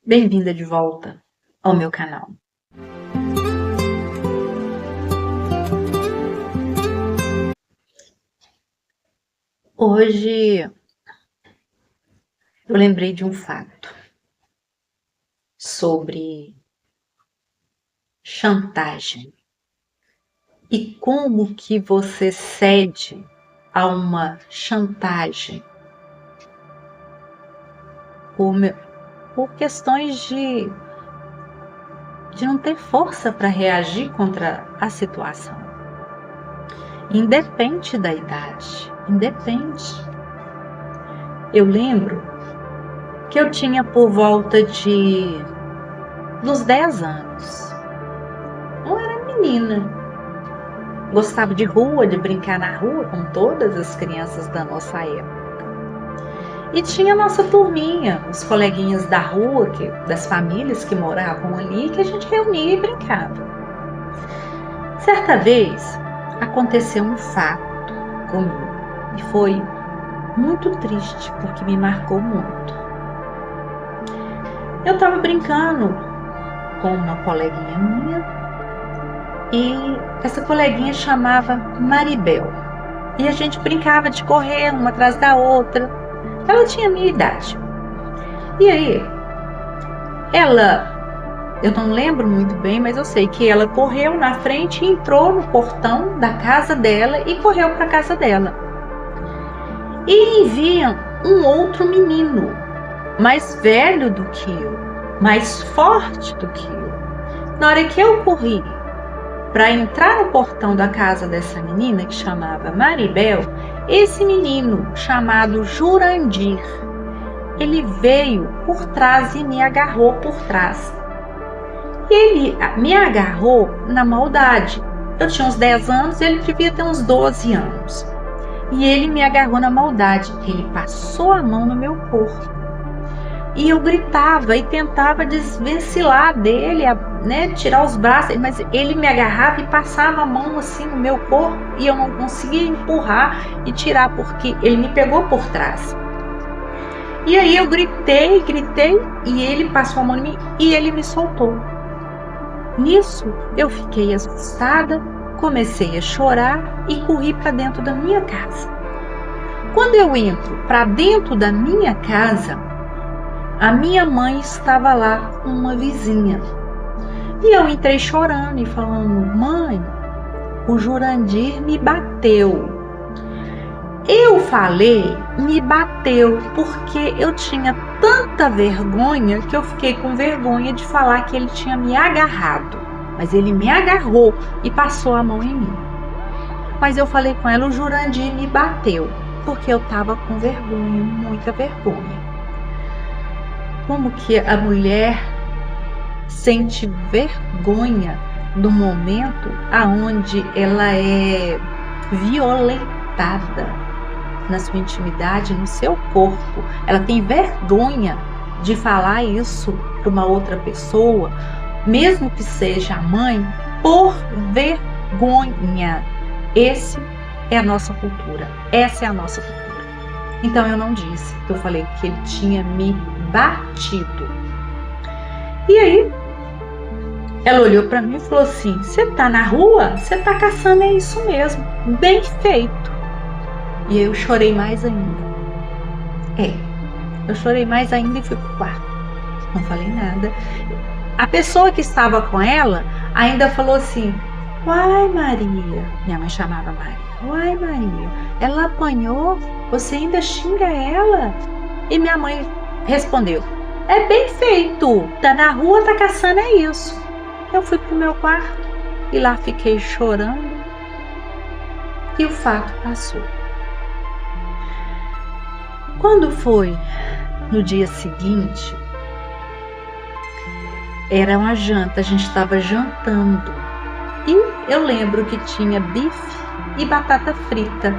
Bem-vinda de volta ao meu canal. Hoje eu lembrei de um fato sobre chantagem e como que você cede a uma chantagem por questões de não ter força para reagir contra a situação. Independe da idade, independe. Eu lembro que eu tinha por volta dos 10 anos. Eu era menina. Gostava de rua, de brincar na rua com todas as crianças da nossa época. E tinha a nossa turminha, os coleguinhas da rua, das famílias que moravam ali, que a gente reunia e brincava. Certa vez, aconteceu um fato comigo e foi muito triste, porque me marcou muito. Eu estava brincando com uma coleguinha minha e essa coleguinha chamava Maribel. E a gente brincava de correr uma atrás da outra. Ela tinha a minha idade. E aí, eu não lembro muito bem, mas eu sei que ela correu na frente e entrou no portão da casa dela e correu para a casa dela. E vinha um outro menino, mais velho do que eu, mais forte do que eu. Na hora que eu corri para entrar no portão da casa dessa menina, que chamava Maribel, esse menino chamado Jurandir, ele veio por trás e me agarrou por trás. E ele me agarrou na maldade. Eu tinha uns 10 anos, ele devia ter uns 12 anos. E ele me agarrou na maldade. Ele passou a mão no meu corpo. E eu gritava e tentava desvencilhar dele, tirar os braços, mas ele me agarrava e passava a mão assim no meu corpo e eu não conseguia empurrar e tirar, porque ele me pegou por trás. E aí eu gritei e ele passou a mão em mim e ele me soltou. Nisso eu fiquei assustada, comecei a chorar e corri para dentro da minha casa. Quando eu entro para dentro da minha casa, a minha mãe estava lá com uma vizinha. E eu entrei chorando e falando: mãe, o Jurandir me bateu. Eu falei, me bateu, porque eu tinha tanta vergonha que eu fiquei com vergonha de falar que ele tinha me agarrado. Mas ele me agarrou e passou a mão em mim. Mas eu falei com ela: o Jurandir me bateu, porque eu estava com vergonha, muita vergonha. Como que a mulher sente vergonha no momento aonde ela é violentada na sua intimidade, no seu corpo. Ela tem vergonha de falar isso para uma outra pessoa, mesmo que seja a mãe, por vergonha. Essa é a nossa cultura. Essa é a nossa cultura. Então eu não disse, eu falei que ele tinha me batido. E aí ela olhou para mim e falou assim: você tá na rua? Você tá caçando? É isso mesmo, bem feito. E eu chorei mais ainda. Eu chorei mais ainda e fui pro quarto. Não falei nada. A pessoa que estava com ela ainda falou assim: uai, Maria. Minha mãe chamava Maria. Uai, Maria, ela apanhou? Você ainda xinga ela? E minha mãe respondeu: é bem feito. Tá na rua, tá caçando, é isso. Eu fui pro meu quarto e lá fiquei chorando. E o fato passou. Quando foi no dia seguinte, era uma janta, a gente estava jantando. E eu lembro que tinha bife e batata frita.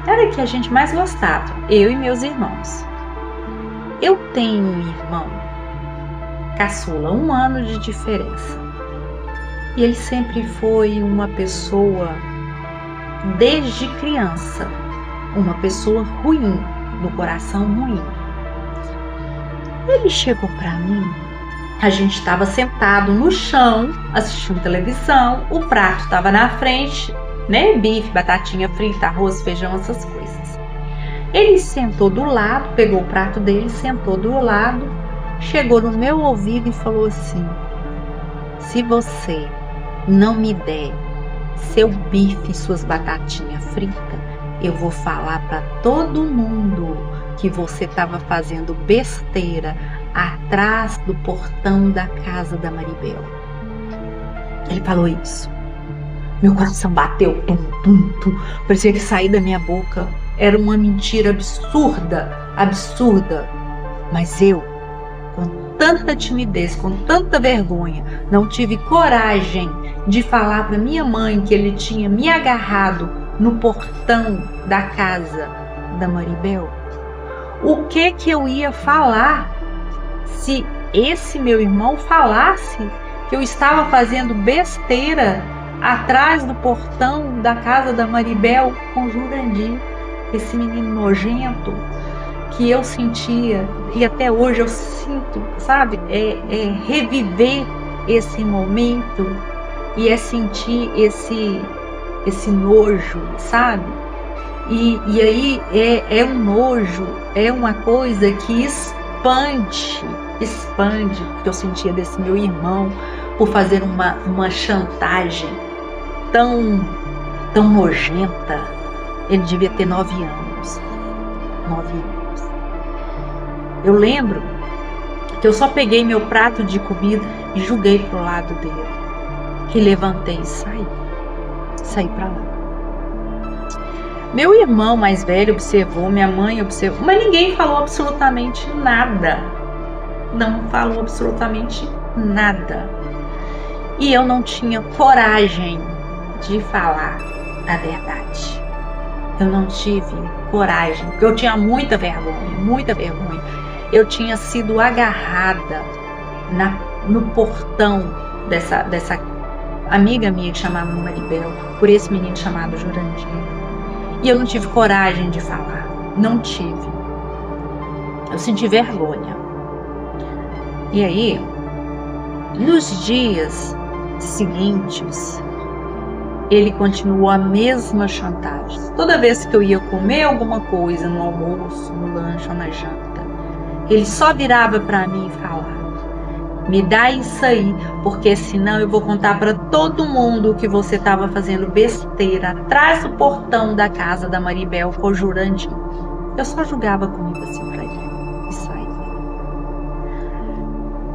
Era o que a gente mais gostava, eu e meus irmãos. Eu tenho um irmão caçula, 1 ano de diferença. E ele sempre foi uma pessoa, desde criança, uma pessoa ruim, do coração ruim. Ele chegou para mim A gente estava sentado no chão, assistindo televisão, o prato estava na frente, né? Bife, batatinha frita, arroz, feijão, essas coisas. Ele sentou do lado, pegou o prato dele, sentou do lado, chegou no meu ouvido e falou assim: se você não me der seu bife e suas batatinhas fritas, eu vou falar para todo mundo que você estava fazendo besteira atrás do portão da casa da Maribel. Ele falou isso. Meu coração bateu, tum, tum, tum. Parecia que sair da minha boca era uma mentira absurda, absurda. Mas eu, com tanta timidez, com tanta vergonha, não tive coragem de falar para minha mãe que ele tinha me agarrado no portão da casa da Maribel. O que eu ia falar se esse meu irmão falasse que eu estava fazendo besteira atrás do portão da casa da Maribel com Jurandir, esse menino nojento que eu sentia e até hoje eu sinto, sabe? É reviver esse momento e é sentir esse nojo, sabe? E aí é um nojo, é uma coisa que expande que eu sentia desse meu irmão por fazer uma chantagem tão nojenta. Ele devia ter 9 anos. 9 anos. Eu lembro que eu só peguei meu prato de comida e joguei pro lado dele. Que levantei e saí para lá. Meu irmão mais velho observou, minha mãe observou, mas ninguém falou absolutamente nada. Não falou absolutamente nada. E eu não tinha coragem de falar a verdade. Eu não tive coragem, porque eu tinha muita vergonha, muita vergonha. Eu tinha sido agarrada no portão dessa amiga minha que chamava Maribel, por esse menino chamado Jurandir. E eu não tive coragem de falar, não tive. Eu senti vergonha. E aí, nos dias seguintes, ele continuou a mesma chantagem. Toda vez que eu ia comer alguma coisa no almoço, no lanche ou na janta, ele só virava para mim e falava: me dá isso aí, porque senão eu vou contar para todo mundo que você estava fazendo besteira atrás do portão da casa da Maribel com o Jurandir. Eu só jogava comida assim para ele e saía.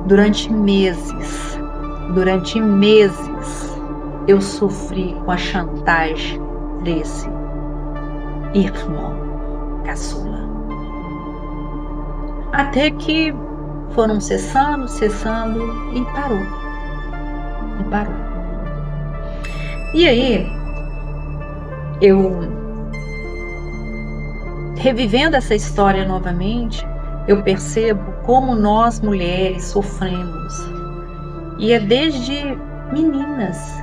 Durante meses, eu sofri com a chantagem desse irmão caçula. Até que foram cessando e parou. E aí, eu, revivendo essa história novamente, eu percebo como nós mulheres sofremos. E é desde meninas.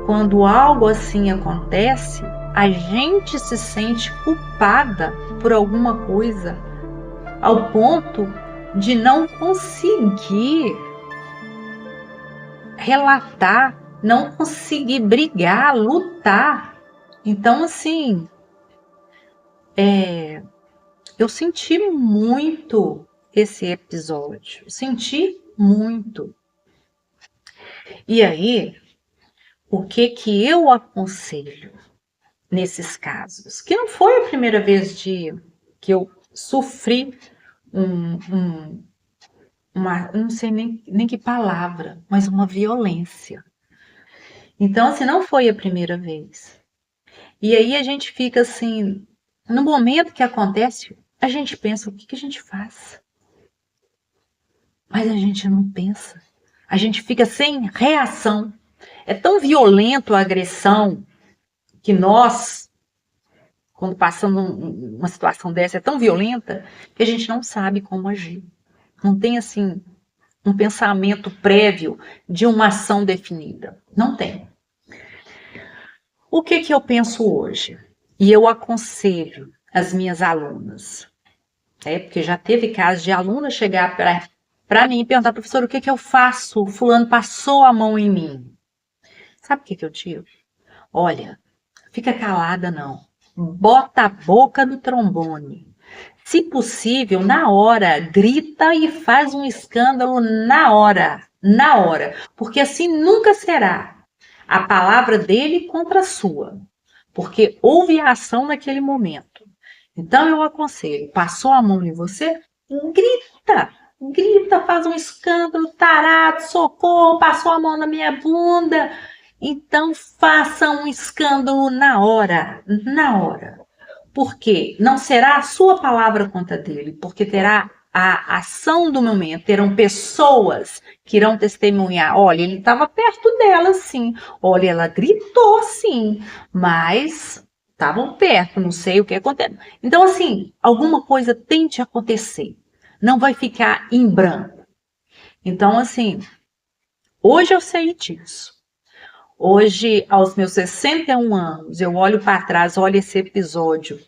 Quando algo assim acontece, a gente se sente culpada por alguma coisa, ao ponto de não conseguir relatar, não conseguir brigar, lutar. Então, assim, eu senti muito esse episódio, senti muito. E aí, o que eu aconselho nesses casos? Que não foi a primeira vez que eu sofri não sei nem que palavra, mas uma violência. Então, assim, não foi a primeira vez. E aí a gente fica assim, no momento que acontece, a gente pensa, o que a gente faz? Mas a gente não pensa. A gente fica sem reação. É tão violento a agressão que nós, quando passamos uma situação dessa, é tão violenta que a gente não sabe como agir. Não tem, assim, um pensamento prévio de uma ação definida. Não tem. O que eu penso hoje? E eu aconselho as minhas alunas, porque já teve casos de aluna chegar para mim perguntar, professor, o que que eu faço? O fulano passou a mão em mim. Sabe o que que eu digo? Olha, fica calada não. Bota a boca no trombone. Se possível, na hora, grita e faz um escândalo na hora. Na hora. Porque assim nunca será a palavra dele contra a sua. Porque houve a ação naquele momento. Então eu aconselho, passou a mão em você, grita. Grita, faz um escândalo, tarado, socorro, passou a mão na minha bunda. Então faça um escândalo na hora, na hora. Porque não será a sua palavra contra dele, porque terá a ação do momento, terão pessoas que irão testemunhar. Olha, ele estava perto dela, sim. Olha, ela gritou, sim, mas estavam perto, não sei o que aconteceu. Então, assim, alguma coisa tem de acontecer. Não vai ficar em branco. Então, assim, hoje eu sei disso. Hoje, aos meus 61 anos, eu olho para trás, olho esse episódio.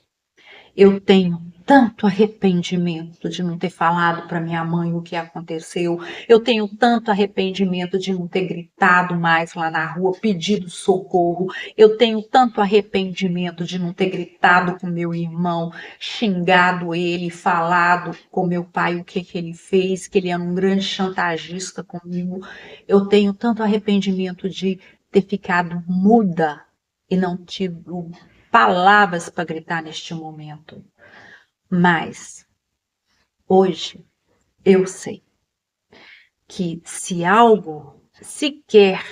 Eu tenho tanto arrependimento de não ter falado para minha mãe o que aconteceu. Eu tenho tanto arrependimento de não ter gritado mais lá na rua, pedido socorro. Eu tenho tanto arrependimento de não ter gritado com meu irmão, xingado ele, falado com meu pai o que ele fez, que ele era um grande chantagista comigo. Eu tenho tanto arrependimento de ter ficado muda e não tido palavras para gritar neste momento. Mas hoje eu sei que se algo sequer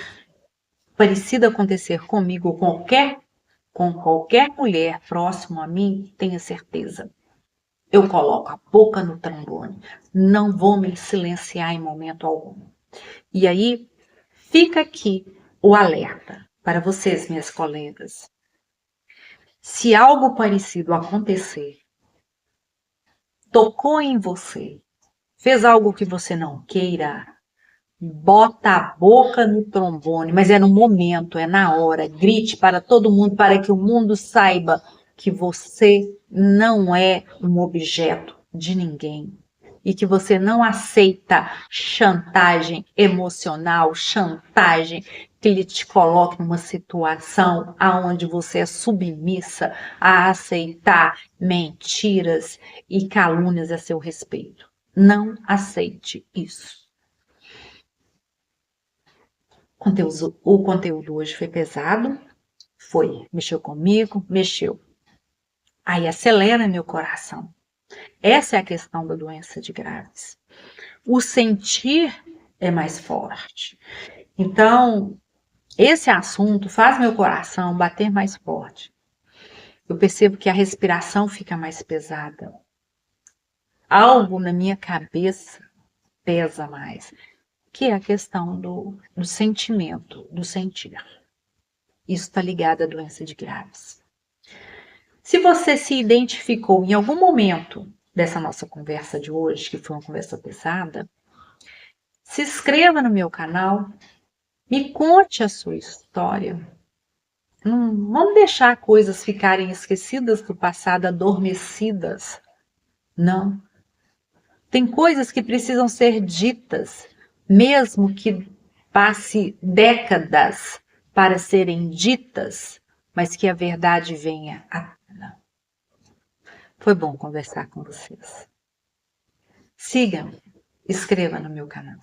parecido acontecer comigo ou com qualquer mulher próximo a mim, tenha certeza. Eu coloco a boca no trombone. Não vou me silenciar em momento algum. E aí fica aqui o alerta para vocês, minhas colegas. Se algo parecido acontecer, tocou em você, fez algo que você não queira, bota a boca no trombone, mas é no momento, é na hora, grite para todo mundo, para que o mundo saiba que você não é um objeto de ninguém e que você não aceita chantagem emocional, chantagem que ele te coloque numa situação aonde você é submissa a aceitar mentiras e calúnias a seu respeito. Não aceite isso. O conteúdo hoje foi pesado, mexeu comigo, mexeu. Aí acelera meu coração. Essa é a questão da doença de Graves. O sentir é mais forte. Então, esse assunto faz meu coração bater mais forte. Eu percebo que a respiração fica mais pesada. Algo na minha cabeça pesa mais, que é a questão do sentimento, do sentir. Isso está ligado à doença de Graves. Se você se identificou em algum momento dessa nossa conversa de hoje, que foi uma conversa pesada, se inscreva no meu canal, me conte a sua história. Não vamos deixar coisas ficarem esquecidas do passado, adormecidas. Não. Tem coisas que precisam ser ditas, mesmo que passe décadas para serem ditas, mas que a verdade venha à tona. Foi bom conversar com vocês. Siga-me, inscreva no meu canal.